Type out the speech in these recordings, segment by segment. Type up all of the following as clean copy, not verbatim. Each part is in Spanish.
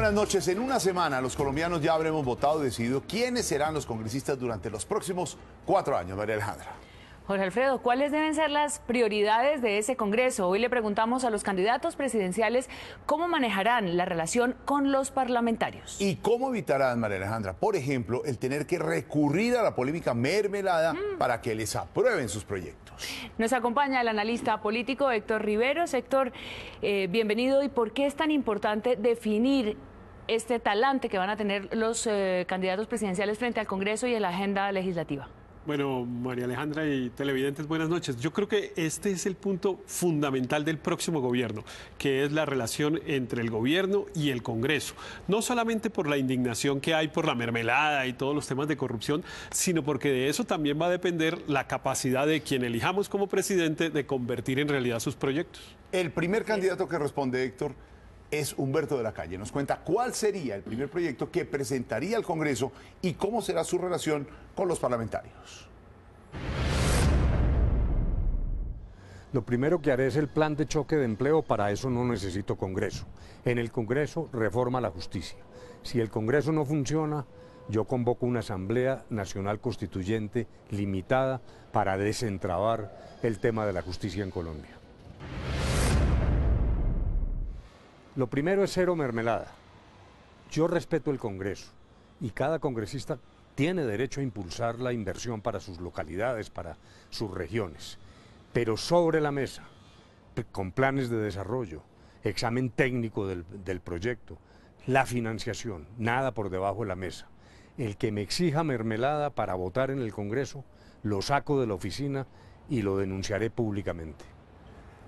Buenas noches. En una semana los colombianos ya habremos votado y decidido quiénes serán los congresistas durante los próximos 4 años. María Alejandra. Jorge Alfredo, ¿cuáles deben ser las prioridades de ese Congreso? Hoy le preguntamos a los candidatos presidenciales cómo manejarán la relación con los parlamentarios. ¿Y cómo evitarán, María Alejandra, por ejemplo, el tener que recurrir a la polémica mermelada para que les aprueben sus proyectos? Nos acompaña el analista político Héctor Riveros. Héctor, bienvenido. ¿Y por qué es tan importante definir este talante que van a tener los candidatos presidenciales frente al Congreso y en la agenda legislativa? Bueno, María Alejandra y televidentes, buenas noches. Yo creo que este es el punto fundamental del próximo gobierno, que es la relación entre el gobierno y el Congreso. No solamente por la indignación que hay por la mermelada y todos los temas de corrupción, sino porque de eso también va a depender la capacidad de quien elijamos como presidente de convertir en realidad sus proyectos. El primer candidato que responde, Héctor, es Humberto de la Calle. Nos cuenta cuál sería el primer proyecto que presentaría al Congreso y cómo será su relación con los parlamentarios. Lo primero que haré es el plan de choque de empleo. Para eso no necesito Congreso. En el Congreso, reforma a la justicia. Si el Congreso no funciona, yo convoco una Asamblea Nacional Constituyente limitada para desentrabar el tema de la justicia en Colombia. Lo primero es cero mermelada. Yo respeto el Congreso y cada congresista tiene derecho a impulsar la inversión para sus localidades, para sus regiones. Pero sobre la mesa, con planes de desarrollo, examen técnico del proyecto, la financiación, nada por debajo de la mesa. El que me exija mermelada para votar en el Congreso, lo saco de la oficina y lo denunciaré públicamente.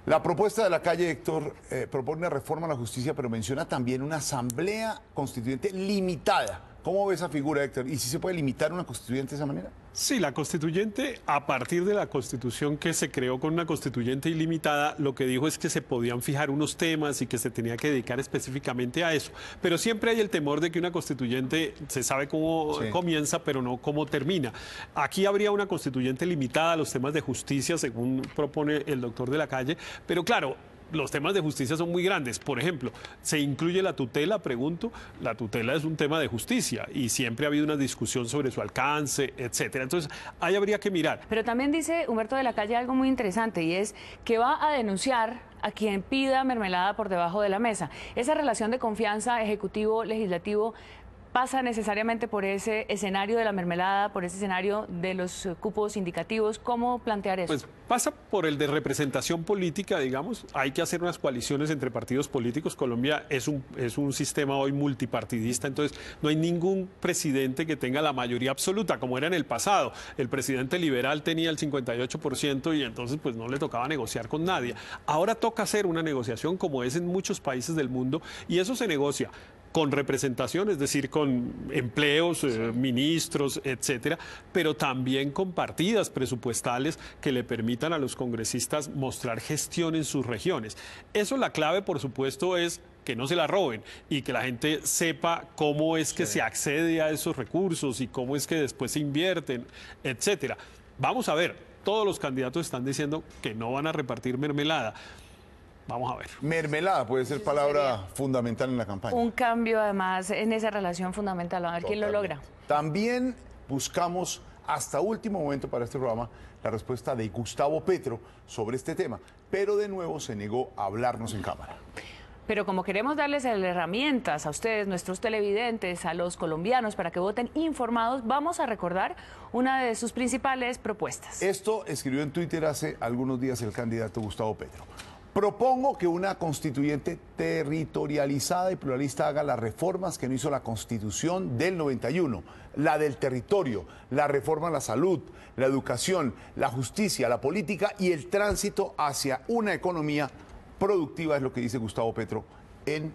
La propuesta de la Calle, Héctor, propone una reforma a la justicia, pero menciona también una asamblea constituyente limitada. ¿Cómo ve esa figura, Héctor? ¿Y si se puede limitar una constituyente de esa manera? Sí, la constituyente, a partir de la constitución que se creó con una constituyente ilimitada, lo que dijo es que se podían fijar unos temas y que se tenía que dedicar específicamente a eso. Pero siempre hay el temor de que una constituyente se sabe cómo comienza, pero no cómo termina. Aquí habría una constituyente limitada a los temas de justicia, según propone el doctor de la Calle, pero claro, los temas de justicia son muy grandes. Por ejemplo, ¿se incluye la tutela? Pregunto. La tutela es un tema de justicia y siempre ha habido una discusión sobre su alcance, etcétera. Entonces, ahí habría que mirar. Pero también dice Humberto de la Calle algo muy interesante y es que va a denunciar a quien pida mermelada por debajo de la mesa. Esa relación de confianza ejecutivo-legislativo pasa necesariamente por ese escenario de la mermelada, por ese escenario de los cupos indicativos. ¿Cómo plantear eso? Pues pasa por el de representación política, digamos. Hay que hacer unas coaliciones entre partidos políticos. Colombia es un sistema hoy multipartidista, entonces no hay ningún presidente que tenga la mayoría absoluta, como era en el pasado. El presidente liberal tenía el 58% y entonces pues no le tocaba negociar con nadie. Ahora toca hacer una negociación como es en muchos países del mundo y eso se negocia con representación, es decir, con empleos, ministros, etcétera, pero también con partidas presupuestales que le permitan a los congresistas mostrar gestión en sus regiones. Eso, la clave, por supuesto, es que no se la roben y que la gente sepa cómo es que se accede a esos recursos y cómo es que después se invierten, etcétera. Vamos a ver, todos los candidatos están diciendo que no van a repartir mermelada. Vamos a ver. Mermelada puede ser palabra fundamental en la campaña. Un cambio, además, en esa relación fundamental. A ver quién lo logra. También buscamos, hasta último momento para este programa, la respuesta de Gustavo Petro sobre este tema. Pero de nuevo se negó a hablarnos en cámara. Pero como queremos darles herramientas a ustedes, nuestros televidentes, a los colombianos, para que voten informados, vamos a recordar una de sus principales propuestas. Esto escribió en Twitter hace algunos días el candidato Gustavo Petro. Propongo que una constituyente territorializada y pluralista haga las reformas que no hizo la Constitución del 91, la del territorio, la reforma a la salud, la educación, la justicia, la política y el tránsito hacia una economía productiva, es lo que dice Gustavo Petro en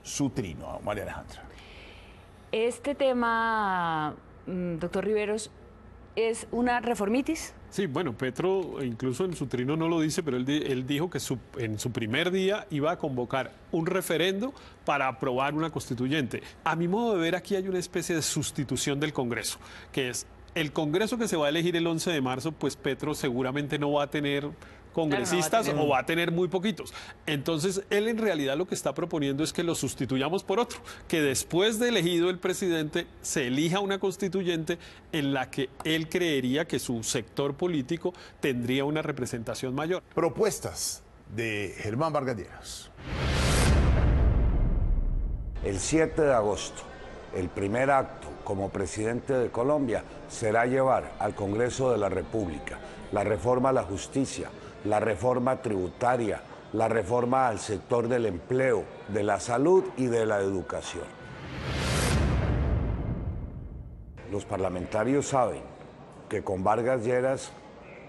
su trino. María Alejandra. Este tema, doctor Riveros, ¿es una reformitis? Sí, bueno, Petro incluso en su trino no lo dice, pero él dijo que en su primer día iba a convocar un referendo para aprobar una constituyente. A mi modo de ver, aquí hay una especie de sustitución del Congreso, que es el Congreso que se va a elegir el 11 de marzo, pues Petro seguramente no va a tener congresistas o va a tener muy poquitos. Entonces, él en realidad lo que está proponiendo es que lo sustituyamos por otro, que después de elegido el presidente se elija una constituyente en la que él creería que su sector político tendría una representación mayor. Propuestas de Germán Vargas Lleras. El 7 de agosto, el primer acto como presidente de Colombia será llevar al Congreso de la República la reforma a la justicia, la reforma tributaria, la reforma al sector del empleo, de la salud y de la educación. Los parlamentarios saben que con Vargas Lleras,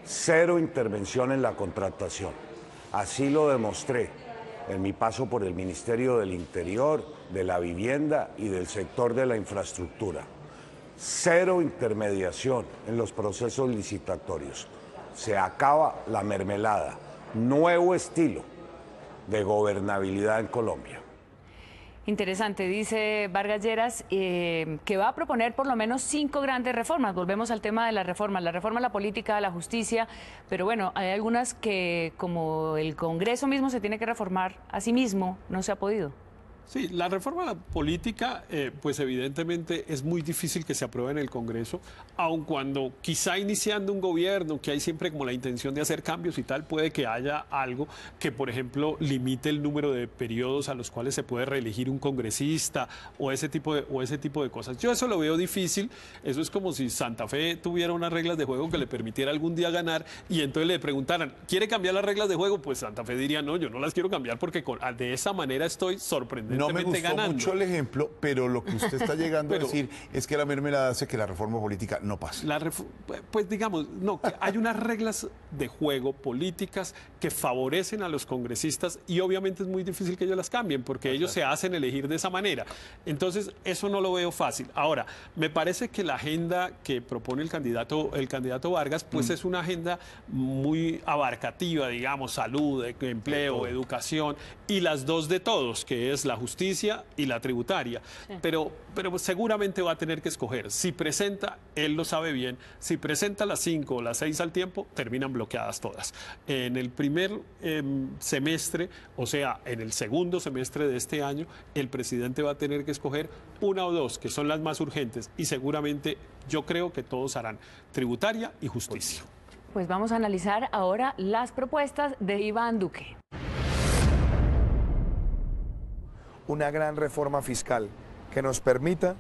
cero intervención en la contratación. Así lo demostré en mi paso por el Ministerio del Interior, de la Vivienda y del sector de la infraestructura. Cero intermediación en los procesos licitatorios. Se acaba la mermelada. Nuevo estilo de gobernabilidad en Colombia. Interesante, dice Vargas Lleras, que va a proponer por lo menos 5 grandes reformas. Volvemos al tema de la reforma a la política, a la justicia, pero bueno, hay algunas que como el Congreso mismo se tiene que reformar a sí mismo, no se ha podido. Sí, la reforma a la política, pues evidentemente es muy difícil que se apruebe en el Congreso, aun cuando quizá iniciando un gobierno, que hay siempre como la intención de hacer cambios y tal, puede que haya algo que, por ejemplo, limite el número de periodos a los cuales se puede reelegir un congresista o ese tipo de cosas. Yo eso lo veo difícil, eso es como si Santa Fe tuviera unas reglas de juego que le permitiera algún día ganar y entonces le preguntaran, ¿quiere cambiar las reglas de juego? Pues Santa Fe diría, no, yo no las quiero cambiar porque de esa manera estoy sorprendiendo. No me gustó mucho el ejemplo, pero lo que usted está llegando a decir es que la mermelada hace que la reforma política no pase. Pues digamos, no, que hay unas reglas de juego políticas que favorecen a los congresistas y obviamente es muy difícil que ellos las cambien porque ellos se hacen elegir de esa manera. Entonces, eso no lo veo fácil. Ahora, me parece que la agenda que propone el candidato Vargas, pues es una agenda muy abarcativa, digamos, salud, empleo, educación y las dos de todos, que es la justicia y la tributaria, sí. pero seguramente va a tener que escoger. Si presenta, él lo sabe bien, si presenta las 5 o las 6 al tiempo, terminan bloqueadas todas. En el primer semestre, o sea, en el segundo semestre de este año, el presidente va a tener que escoger una o dos, que son las más urgentes, y seguramente yo creo que todos harán tributaria y justicia. Pues vamos a analizar ahora las propuestas de Iván Duque. Una gran reforma fiscal que nos permita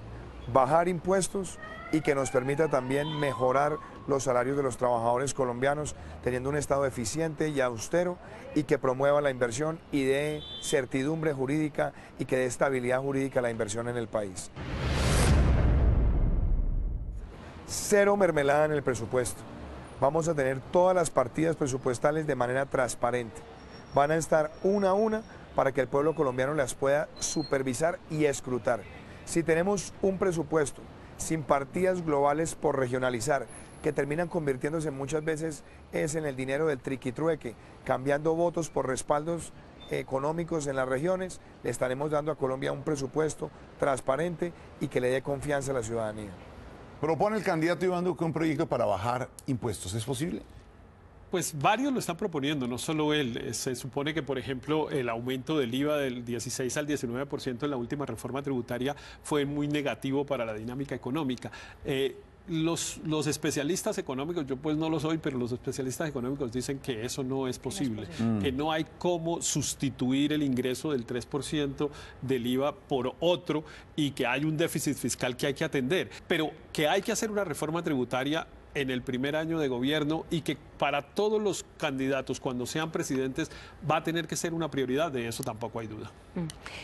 bajar impuestos y que nos permita también mejorar los salarios de los trabajadores colombianos, teniendo un Estado eficiente y austero y que promueva la inversión y dé certidumbre jurídica y que dé estabilidad jurídica a la inversión en el país. Cero mermelada en el presupuesto. Vamos a tener todas las partidas presupuestales de manera transparente. Van a estar una a una para que el pueblo colombiano las pueda supervisar y escrutar. Si tenemos un presupuesto sin partidas globales por regionalizar, que terminan convirtiéndose muchas veces es en el dinero del triqui-trueque, cambiando votos por respaldos económicos en las regiones, le estaremos dando a Colombia un presupuesto transparente y que le dé confianza a la ciudadanía. Propone el candidato Iván Duque un proyecto para bajar impuestos. ¿Es posible? Pues varios lo están proponiendo, no solo él. Se supone que, por ejemplo, el aumento del IVA del 16 al 19% en la última reforma tributaria fue muy negativo para la dinámica económica. Los especialistas económicos, yo pues no lo soy, pero los especialistas económicos dicen que eso no es posible, que no hay cómo sustituir el ingreso del 3% del IVA por otro y que hay un déficit fiscal que hay que atender, pero que hay que hacer una reforma tributaria en el primer año de gobierno y que para todos los candidatos cuando sean presidentes va a tener que ser una prioridad, de eso tampoco hay duda.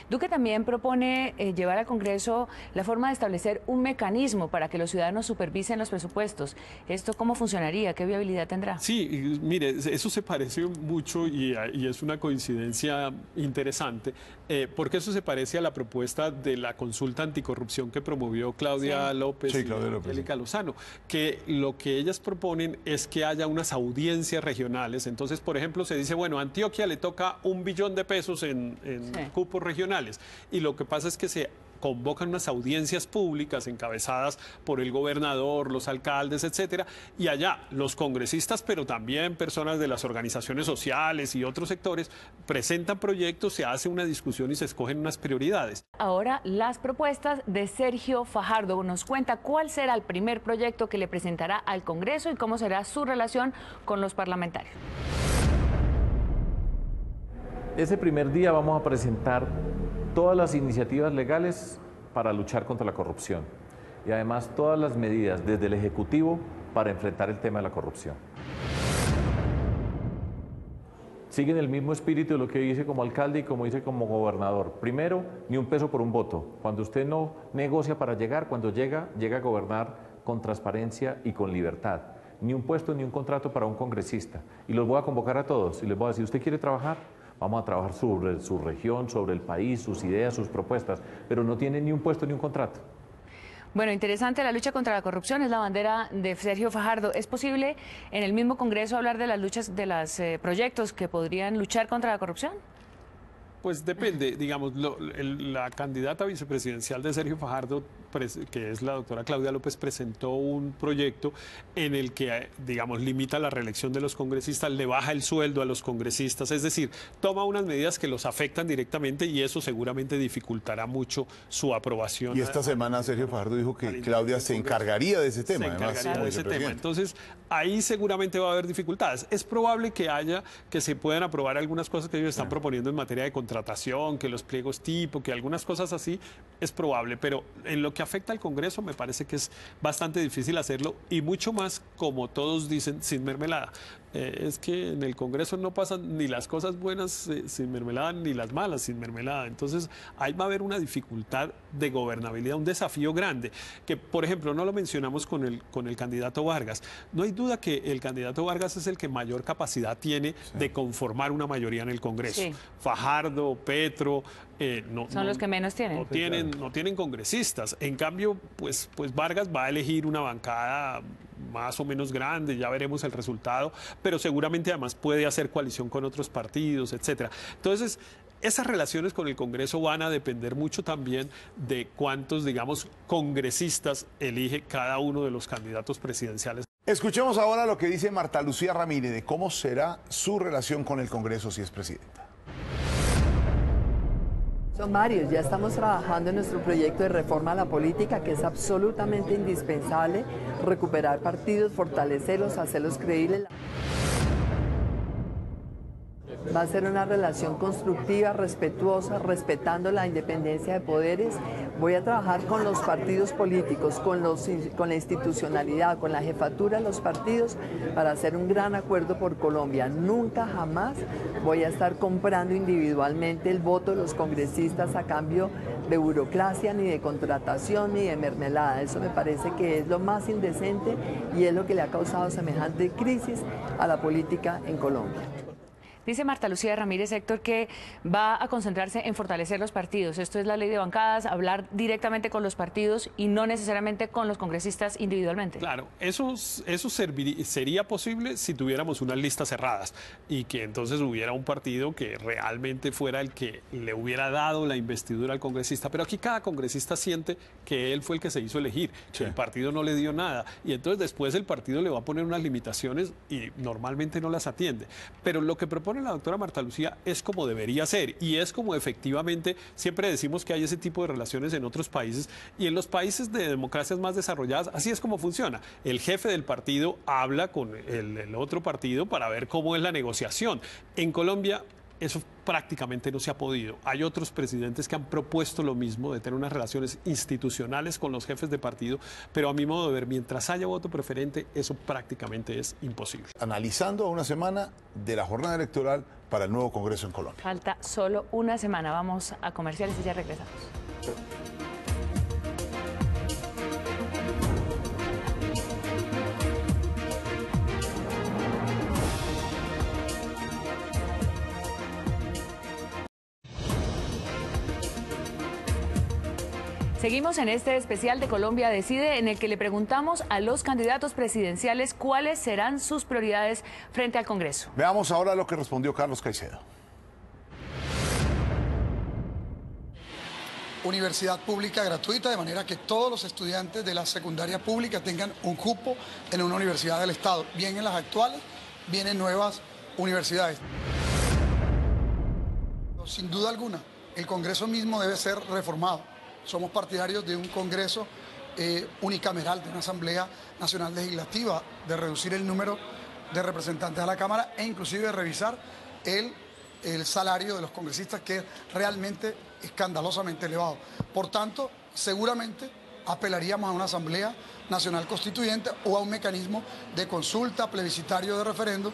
Duque también propone llevar al Congreso la forma de establecer un mecanismo para que los ciudadanos supervisen los presupuestos. ¿Esto cómo funcionaría? ¿Qué viabilidad tendrá? Sí, mire, eso se parece mucho y es una coincidencia interesante, porque eso se parece a la propuesta de la consulta anticorrupción que promovió Claudia López y Angélica Lozano, que lo que ellas proponen es que haya unas audiencias regionales. Entonces, por ejemplo, se dice, bueno, a Antioquia le toca $1 billón en cupos regionales, y lo que pasa es que se convocan unas audiencias públicas encabezadas por el gobernador, los alcaldes, etcétera, y allá los congresistas, pero también personas de las organizaciones sociales y otros sectores presentan proyectos, se hace una discusión y se escogen unas prioridades. Ahora las propuestas de Sergio Fajardo. Nos cuenta cuál será el primer proyecto que le presentará al Congreso y cómo será su relación con los parlamentarios. Ese primer día vamos a presentar todas las iniciativas legales para luchar contra la corrupción y además todas las medidas desde el Ejecutivo para enfrentar el tema de la corrupción. Siguen el mismo espíritu de lo que hice como alcalde y como hice como gobernador. Primero, ni un peso por un voto. Cuando usted no negocia para llegar, cuando llega a gobernar con transparencia y con libertad. Ni un puesto ni un contrato para un congresista. Y los voy a convocar a todos y les voy a decir, ¿usted quiere trabajar? Vamos a trabajar sobre su región, sobre el país, sus ideas, sus propuestas, pero no tiene ni un puesto ni un contrato. Bueno, interesante, la lucha contra la corrupción es la bandera de Sergio Fajardo. ¿Es posible en el mismo Congreso hablar de las luchas, de los proyectos que podrían luchar contra la corrupción? Pues depende, digamos, la candidata vicepresidencial de Sergio Fajardo, que es la doctora Claudia López, presentó un proyecto en el que, digamos, limita la reelección de los congresistas, le baja el sueldo a los congresistas, es decir, toma unas medidas que los afectan directamente y eso seguramente dificultará mucho su aprobación. Y esta semana Sergio Fajardo dijo que Claudia se encargaría de ese tema. Se encargaría de ese tema. Entonces, ahí seguramente va a haber dificultades. Es probable que se puedan aprobar algunas cosas que ellos están proponiendo en materia de contratación, que los pliegos tipo, que algunas cosas así, es probable, pero en lo que afecta al Congreso me parece que es bastante difícil hacerlo y mucho más, como todos dicen, sin mermelada. Es que en el Congreso no pasan ni las cosas buenas sin mermelada ni las malas sin mermelada. Entonces ahí va a haber una dificultad de gobernabilidad, un desafío grande, que por ejemplo no lo mencionamos con el candidato Vargas. No hay duda que el candidato Vargas es el que mayor capacidad tiene de conformar una mayoría en el Congreso. Sí. Fajardo, Petro, son los que menos tienen. No tienen congresistas. En cambio, pues Vargas va a elegir una bancada más o menos grande, ya veremos el resultado, pero seguramente además puede hacer coalición con otros partidos, etcétera. Entonces, esas relaciones con el Congreso van a depender mucho también de cuántos, digamos, congresistas elige cada uno de los candidatos presidenciales. Escuchemos ahora lo que dice Marta Lucía Ramírez de cómo será su relación con el Congreso si es presidenta. Son varios, ya estamos trabajando en nuestro proyecto de reforma a la política, que es absolutamente indispensable recuperar partidos, fortalecerlos, hacerlos creíbles. Va a ser una relación constructiva, respetuosa, respetando la independencia de poderes. Voy a trabajar con los partidos políticos, con la institucionalidad, con la jefatura de los partidos para hacer un gran acuerdo por Colombia. Nunca, jamás voy a estar comprando individualmente el voto de los congresistas a cambio de burocracia, ni de contratación, ni de mermelada. Eso me parece que es lo más indecente y es lo que le ha causado semejante crisis a la política en Colombia. Dice Marta Lucía Ramírez, Héctor, que va a concentrarse en fortalecer los partidos. Esto es la ley de bancadas, hablar directamente con los partidos y no necesariamente con los congresistas individualmente. Claro, eso sería posible si tuviéramos unas listas cerradas y que entonces hubiera un partido que realmente fuera el que le hubiera dado la investidura al congresista. Pero aquí cada congresista siente que él fue el que se hizo elegir, que el partido no le dio nada. Y entonces después el partido le va a poner unas limitaciones y normalmente no las atiende. Pero lo que propone la doctora Marta Lucía es como debería ser y es como efectivamente siempre decimos que hay ese tipo de relaciones en otros países y en los países de democracias más desarrolladas así es como funciona. El jefe del partido habla con el otro partido para ver cómo es la negociación. En Colombia eso prácticamente no se ha podido. Hay otros presidentes que han propuesto lo mismo, de tener unas relaciones institucionales con los jefes de partido, pero a mi modo de ver, mientras haya voto preferente, eso prácticamente es imposible. Analizando a una semana de la jornada electoral para el nuevo Congreso en Colombia. Falta solo una semana. Vamos a comerciales y ya regresamos. Seguimos en este especial de Colombia Decide, en el que le preguntamos a los candidatos presidenciales cuáles serán sus prioridades frente al Congreso. Veamos ahora lo que respondió Carlos Caicedo. universidad pública gratuita, de manera que todos los estudiantes de la secundaria pública tengan un cupo en una universidad del Estado, bien en las actuales, bien en nuevas universidades. Sin duda alguna, el Congreso mismo debe ser reformado. Somos partidarios de un Congreso unicameral, de una Asamblea Nacional Legislativa, de reducir el número de representantes a la Cámara e inclusive de revisar el salario de los congresistas, que es realmente escandalosamente elevado. Por tanto, seguramente apelaríamos a una Asamblea Nacional Constituyente o a un mecanismo de consulta, plebiscitario, de referendo,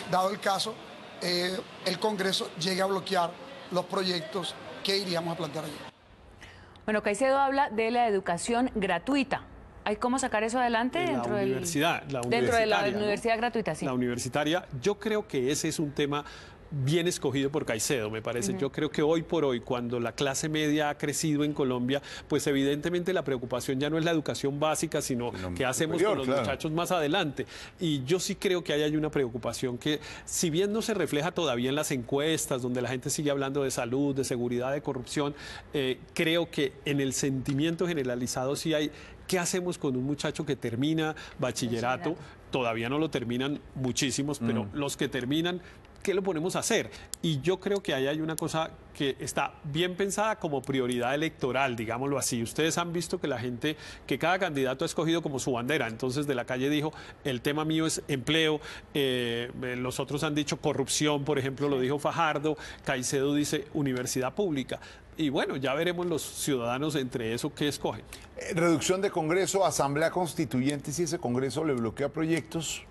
dado el caso, el Congreso llegue a bloquear los proyectos que iríamos a plantear allí. Bueno, Caicedo habla de la educación gratuita. ¿Hay cómo sacar eso adelante dentro de la universidad gratuita? Sí. La universitaria, yo creo que ese es un tema bien escogido por Caicedo, me parece. Yo creo que hoy por hoy, cuando la clase media ha crecido en Colombia, pues evidentemente la preocupación ya no es la educación básica, sino qué hacemos con los muchachos más adelante. Y yo sí creo que hay una preocupación que, si bien no se refleja todavía en las encuestas, donde la gente sigue hablando de salud, de seguridad, de corrupción, creo que en el sentimiento generalizado sí hay. ¿Qué hacemos con un muchacho que termina bachillerato? Todavía no lo terminan muchísimos, pero los que terminan, ¿qué lo ponemos a hacer? Y yo creo que ahí hay una cosa que está bien pensada como prioridad electoral, digámoslo así. Ustedes han visto que la gente, que cada candidato ha escogido como su bandera. Entonces, de la Calle dijo, el tema mío es empleo. Los otros han dicho corrupción, por ejemplo, lo dijo Fajardo. Caicedo dice universidad pública. Y bueno, ya veremos los ciudadanos entre eso qué escogen. Reducción de Congreso, Asamblea Constituyente, si ese Congreso le bloquea proyectos.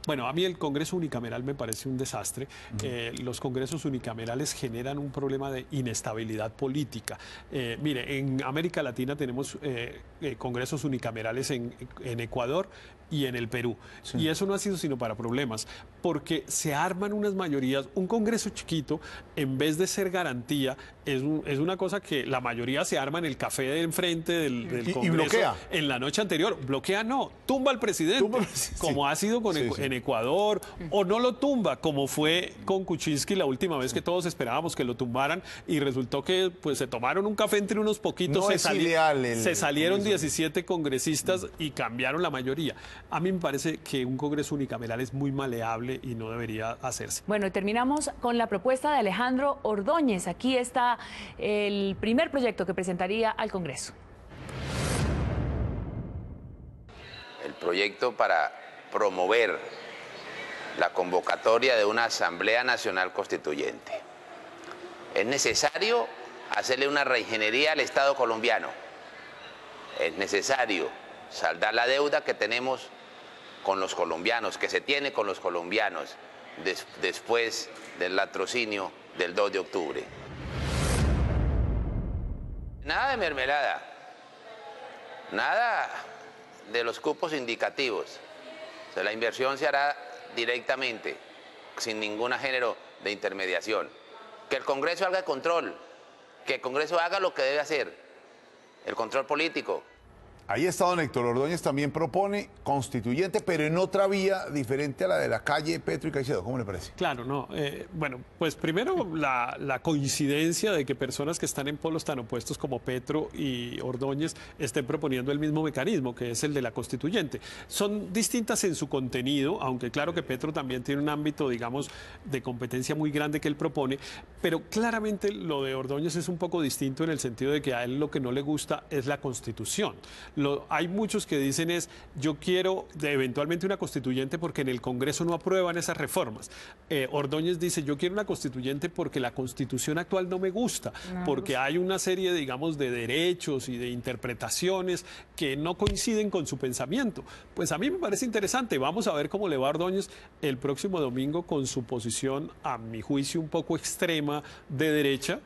Bueno, a mí el Congreso unicameral me parece un desastre. Los congresos unicamerales generan un problema de inestabilidad política. Mire, en América Latina tenemos congresos unicamerales en Ecuador y en el Perú. Sí. Y eso no ha sido sino para problemas, porque se arman unas mayorías. Un congreso chiquito, en vez de ser garantía, es una cosa que la mayoría se arma en el café de enfrente del Congreso. Y bloquea. En la noche anterior. Bloquea no, tumba al presidente, como ha sido en Ecuador, o no lo tumba, como fue con Kuczynski la última vez que todos esperábamos que lo tumbaran, y resultó que pues se tomaron un café entre unos poquitos, se salieron 17 congresistas y cambiaron la mayoría. A mí me parece que un Congreso unicameral es muy maleable y no debería hacerse. Bueno, y terminamos con la propuesta de Alejandro Ordóñez. Aquí está el primer proyecto que presentaría al Congreso. El proyecto para promover la convocatoria de una Asamblea Nacional Constituyente. Es necesario hacerle una reingeniería al Estado colombiano. Es necesario saldar la deuda que tenemos con los colombianos, que se tiene con los colombianos después del latrocinio del 2 de octubre. Nada de mermelada, nada de los cupos indicativos. O sea, la inversión se hará directamente, sin ningún género de intermediación. Que el Congreso haga control, que el Congreso haga lo que debe hacer, el control político. Ahí está don Héctor Ordóñez, también propone constituyente, pero en otra vía diferente a la de la Calle, Petro y Caicedo. ¿Cómo le parece? Claro, no. Bueno, pues primero la coincidencia de que personas que están en polos tan opuestos como Petro y Ordóñez estén proponiendo el mismo mecanismo, que es el de la constituyente. Son distintas en su contenido, aunque claro que Petro también tiene un ámbito, digamos, de competencia muy grande que él propone, pero claramente lo de Ordóñez es un poco distinto en el sentido de que a él lo que no le gusta es la Constitución. Hay muchos que dicen yo quiero eventualmente una constituyente porque en el Congreso no aprueban esas reformas. Ordóñez dice, yo quiero una constituyente porque la Constitución actual no me gusta, porque hay una serie, digamos, de derechos y de interpretaciones que no coinciden con su pensamiento. Pues a mí me parece interesante. Vamos a ver cómo le va a Ordóñez el próximo domingo con su posición, a mi juicio, un poco extrema de derecha,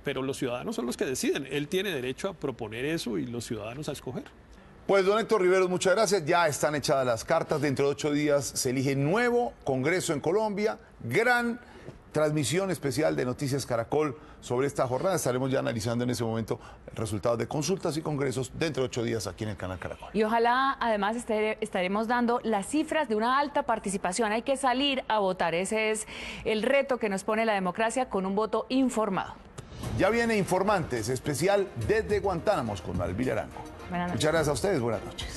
pero los ciudadanos son los que deciden. Él tiene derecho a proponer eso y los ciudadanos a escoger. Pues don Héctor Riveros, muchas gracias. Ya están echadas las cartas. Dentro de 8 días se elige nuevo Congreso en Colombia. Gran transmisión especial de Noticias Caracol sobre esta jornada. Estaremos ya analizando en ese momento resultados de consultas y congresos dentro de 8 días aquí en el canal Caracol. Y ojalá además estaremos dando las cifras de una alta participación. Hay que salir a votar. Ese es el reto que nos pone la democracia con un voto informado. Ya viene Informantes, especial desde Guantánamo con Malvira Arango. Buenas noches. Muchas gracias a ustedes, buenas noches.